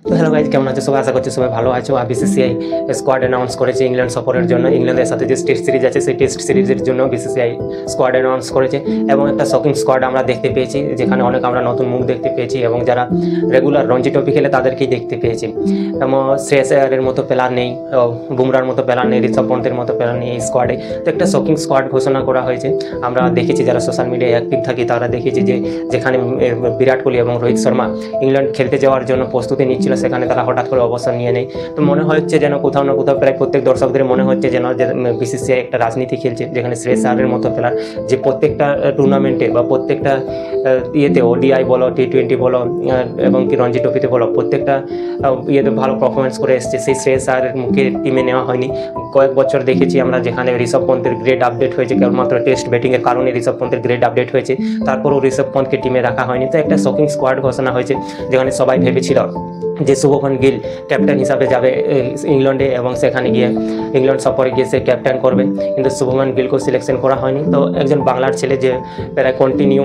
তো hello guys, কেমন আছো সবাই? আশা করছি সবাই ভালো আছো। আর বিসিসিআই স্কোয়াড অ্যানাউন্স করেছে ইংল্যান্ড সফরের জন্য। ইংল্যান্ডের সাথে যে টেস্ট সিরিজ আছে সেই টেস্ট সিরিজের জন্য বিসিসিআই স্কোয়াড অ্যানাউন্স করেছে এবং একটা শকিং স্কোয়াড আমরা দেখতে পেয়েছি, যেখানে অনেক আমরা নতুন মুখ দেখতে পেয়েছি এবং যারা রেগুলার রঞ্জি ট্রফি খেলে তাদেরকেই দেখতে পেয়েছি। এবং শ্রেয়াস আয়ারের মতো প্লেয়ার নেই, বুমরার মতো প্লেয়ার নেই, ঋষভ পন্থের মতো প্লেয়ার নেই এই স্কোয়াডে। তো একটা শকিং স্কোয়াড ঘোষণা করা হয়েছে। আমরা দেখেছি যারা সোশ্যাল মিডিয়ায় অ্যাক্টিভ থাকি তারা দেখেছি যে যেখানে বিরাট কোহলি এবং রোহিত শর্মা ইংল্যান্ড খেলতে যাওয়ার জন্য প্রস্তুতি নিচ্ছিল, সেখানে তারা হঠাৎ করে অবসর নিয়ে নেয়। তো মনে হচ্ছে যেন কোথাও না কোথাও প্রায় প্রত্যেক দর্শকদের মনে হচ্ছে যেন বিসিসিআই একটা রাজনীতি খেলছে, যেখানে শ্রেয়াস আয়ারের মতো প্লেয়ার যে প্রত্যেকটা টুর্নামেন্টে বা প্রত্যেকটা ইয়েতে ওডিআই বলো, টি20 বলো এবং কি রঞ্জি ট্রফিতে বলো, প্রত্যেকটা ইয়েতে ভালো পারফরমেন্স করে এসছে। সেই শ্রেয়াস আয়ারের মুখে টিমে নেওয়া হয়নি। কয়েক বছর দেখেছি আমরা যেখানে ঋষভ পন্থের গ্রেড আপডেট হয়েছে, কেবলমাত্র টেস্ট ব্যাটিংয়ের কারণে ঋষভ পন্থের গ্রেড আপডেট হয়েছে, তারপরও ঋষভ পন্থকে টিমে রাখা হয়নি। তো একটা শকিং স্কোয়াড ঘোষণা হয়েছে, যেখানে সবাই ভেবেছিল যে শুভমান গিল ক্যাপ্টেন হিসাবে যাবে ইংল্যান্ডে এবং সেখানে গিয়ে ইংল্যান্ড সফরে গিয়ে সে ক্যাপ্টেন করবে, কিন্তু শুভমান গিলকে সিলেকশন করা হয়নি। তো একজন বাংলার ছেলে যে প্রায় কন্টিনিউ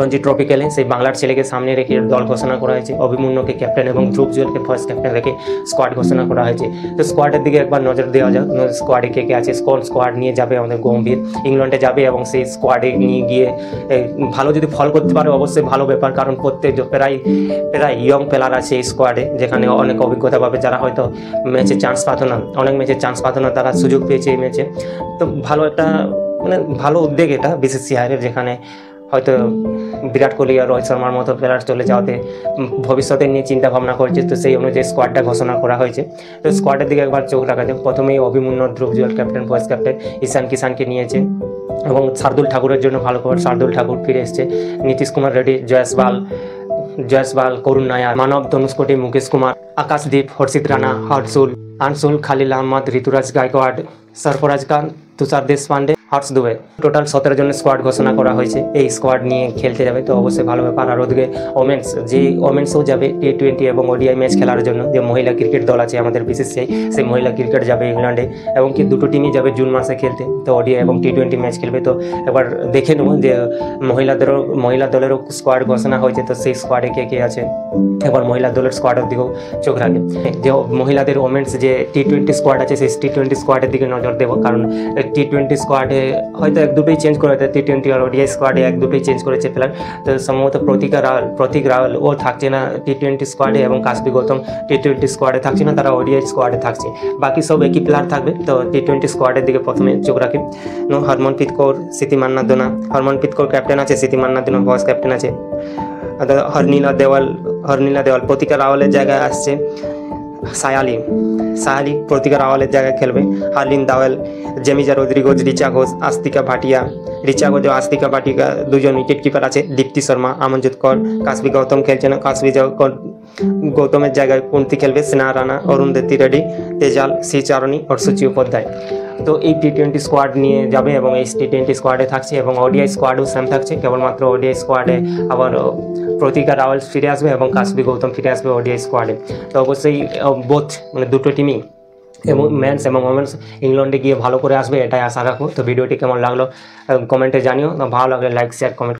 রঞ্জি ট্রফি খেলে, সেই বাংলার ছেলেকে সামনে রেখে দল ঘোষণা করা হয়েছে। অভিমন্যুকে ক্যাপ্টেন এবং ধ্রুব জুয়েলকে ফার্স্ট ক্যাপ্টেন রেখে স্কোয়াড ঘোষণা করা হয়েছে। তো স্কোয়াডের দিকে একবার নজর দেওয়া যাক, স্কোয়াডে কে কে আছে। স্কোয়াড নিয়ে যাবে আমাদের গম্ভীর, ইংল্যান্ডে যাবে এবং সেই স্কোয়াডে নিয়ে গিয়ে ভালো যদি ফল করতে পারে অবশ্যই ভালো ব্যাপার, কারণ প্রত্যেক প্রায় ইয়ং প্লেয়ার আছে এই স্কোয়াডে, যেখানে অনেক অভিজ্ঞতা পাবে, যারা হয়তো ম্যাচে চান্স পাত না, অনেক ম্যাচে চান্স পাত না, তারা সুযোগ পেয়েছে এই ম্যাচে। তো ভালো একটা ভালো উদ্যোগ এটা বিসিসিআইয়ের, যেখানে হয়তো বিরাট কোহলি আর রোহিত শর্মার মতো প্লেয়ার চলে যাওয়াতে ভবিষ্যতে নিয়ে চিন্তা ভাবনা করছে। তো সেই অনুযায়ী স্কোয়াডটা ঘোষণা করা হয়েছে। তো স্কোয়াডের দিকে একবার চোখ রাখা যাক। প্রথমেই অভিমন্যু, ধ্রুব জুয়েল ক্যাপ্টেন, ভাইস ক্যাপ্টেন ঈশান কিষানকে নিয়েছে এবং শার্দুল ঠাকুরের জন্য ভালো খবর, শার্দুল ঠাকুর ফিরে এসছে। নীতিশ কুমার রেড্ডি, জয়সওয়াল, করুণ নায়ার, মানব, ধনুষ্কোটি, মুকেশ কুমার, আকাশদীপ, হর্ষিত রানা, আনসুল, খালিল আহমদ, ঋতুরাজ গায়কোয়াড়, সরফরাজ খান, তুষার দেশপান্ডে, হর্ষ দুবে। টোটাল 17 জনের স্কোয়াড ঘোষণা করা হয়েছে। এই স্কোয়াড নিয়ে খেলতে যাবে, তো অবশ্যই ভালো ব্যাপার। আর ওদিকে ওমেন্সও যাবে টি20 এবং ওডিআই ম্যাচ খেলার জন্য। যে মহিলা ক্রিকেট দল আছে আমাদের বিসিসিআই, সেই মহিলা ক্রিকেট যাবে ইংল্যান্ডে এবং কি দুটো টিমই যাবে জুন মাসে খেলতে। তো ওডিআই এবং টি20 ম্যাচ খেলবে। তো একবার দেখে নেব যে মহিলা দলেরও স্কোয়াড ঘোষণা হয়েছে, তো সেই স্কোয়াডে কে কে আছে। এবার মহিলা দলের স্কোয়াডের দিকেও চোখ রাখে। যে মহিলাদের ওমেন্স যে টি20 স্কোয়াড আছে, সেই টি20 স্কোয়াডের দিকে নজর দেবো, কারণ টি20 স্কোয়াডে হয়তো এক দুটোই চেঞ্জ করে, টি20 আর ওডিআই স্কোয়াডে এক দুটোই চেঞ্জ করেছে প্লেয়ার। তো সম্ভবত প্রতীক রাওয়াল ও থাকছে না টি20 স্কোয়াডে এবং কাশবি গৌতম টি20 স্কোয়াডে থাকছে না, তারা ওডিআই স্কোয়াডে থাকছে। বাকি সব একই প্লেয়ার থাকবে। তো টি20 স্কোয়াডের দিকে প্রথমে চোখ রাখি। হরমনপ্রীত কৌর, স্মৃতি মান্না দোনা। হরমনপ্রীত কৌর ক্যাপ্টেন আছে, স্মৃতি মান্না দোনা ভাইস ক্যাপ্টেন আছে। হরনীলা দেওয়াল প্রতীকা রাওয়ালের জায়গায় আসছে। সায়ালি প্রতীকা রাওয়ালের জায়গায় খেলবে। হার্লিন দাওয়েল, জেমিজা রদ্রিগোজ, রিচা ঘোষ, আস্তিকা ভাটিয়া, দুজন উইকেট কিপার আছে। দীপ্তি শর্মা, আমনজিৎ কর, কাশবি গৌতম খেলছে না, গৌতমের জায়গায় কুন্তি খেলবে। স্নেহা রানা, অরুন্ধতী রেড্ডি, তেজাল, সি চারণী আর সুচি উপাধ্যায়। তো এই টি20 স্কোয়াড নিয়ে যাবে এবং এই টি20 স্কোয়াডে থাকছে এবং ওডিআই স্কোয়াডও সেম থাকছে। কেবলমাত্র ওডিআই স্কোয়াডে আবার প্রতীকা রাওয়াল ফিরে আসবে এবং কাশবি গৌতম ফিরে আসবে ওডিআই স্কোয়াডে। তো অবশ্যই দুটো টিমই এবং মেন্স এবং ওমেন্স ইংল্যান্ডে গিয়ে ভালো করে আসবে, এটাই আশা রাখবো। তো ভিডিওটি কেমন লাগলো কমেন্টে জানিও। ভালো লাগলে লাইক, শেয়ার, কমেন্ট।